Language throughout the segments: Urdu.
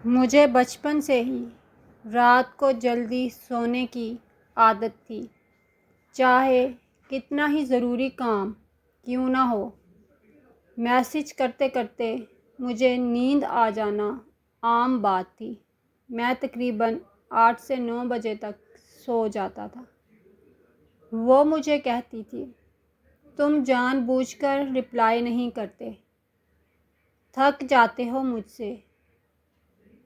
مجھے بچپن سے ہی رات کو جلدی سونے کی عادت تھی، چاہے کتنا ہی ضروری کام کیوں نہ ہو۔ میسج کرتے کرتے مجھے نیند آ جانا عام بات تھی۔ میں تقریباً 8 سے 9 بجے تک سو جاتا تھا۔ وہ مجھے کہتی تھی، تم جان بوجھ کر رپلائی نہیں کرتے، تھک جاتے ہو مجھ سے،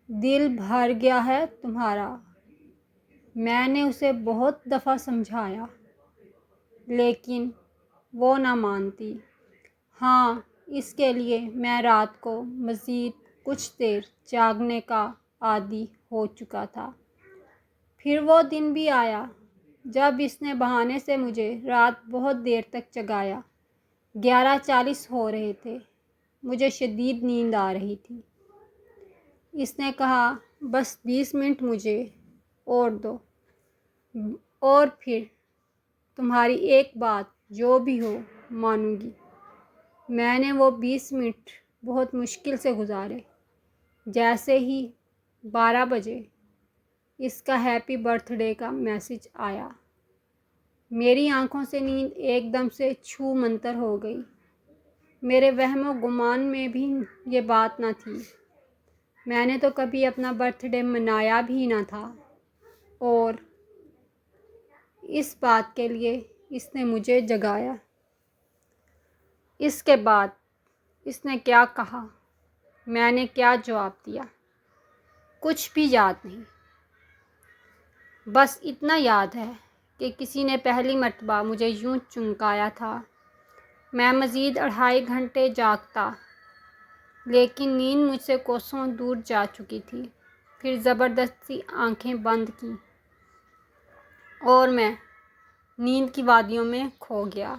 دل بھر گیا ہے تمہارا۔ میں نے اسے بہت دفعہ سمجھایا، لیکن وہ نہ مانتی۔ ہاں، اس کے لیے میں رات کو مزید کچھ دیر جاگنے کا عادی ہو چکا تھا۔ پھر وہ دن بھی آیا جب اس نے بہانے سے مجھے رات بہت دیر تک جگایا۔ 11:40 ہو رہے تھے، مجھے شدید نیند آ رہی تھی۔ اس نے کہا، بس 20 منٹ مجھے اور دو، اور پھر تمہاری ایک بات جو بھی ہو مانوں گی۔ میں نے وہ 20 منٹ بہت مشکل سے گزارے۔ جیسے ہی 12 بجے اس کا ہیپی برتھ ڈے کا میسج آیا، میری آنکھوں سے نیند ایک دم سے چھو منتر ہو گئی۔ میرے وہم و گمان میں بھی یہ بات نہ تھی۔ میں نے تو کبھی اپنا برتھ ڈے منایا بھی نہ تھا، اور اس بات کے لیے اس نے مجھے جگایا۔ اس کے بعد اس نے کیا کہا، میں نے کیا جواب دیا، کچھ بھی یاد نہیں۔ بس اتنا یاد ہے کہ کسی نے پہلی مرتبہ مجھے یوں چونکایا تھا۔ میں مزید 2.5 گھنٹے جاگتا، لیکن نیند مجھ سے کوسوں دور جا چکی تھی۔ پھر زبردستی آنکھیں بند کیں اور میں نیند کی وادیوں میں کھو گیا۔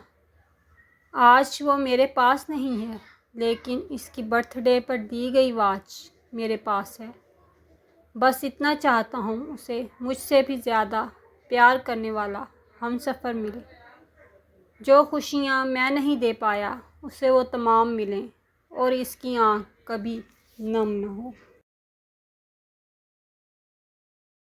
آج وہ میرے پاس نہیں ہے، لیکن اس کی برتھ ڈے پر دی گئی واچ میرے پاس ہے۔ بس اتنا چاہتا ہوں اسے مجھ سے بھی زیادہ پیار کرنے والا ہمسفر ملے۔ جو خوشیاں میں نہیں دے پایا اسے وہ تمام ملیں، اور اس کی آنکھ کبھی نم نہ ہو۔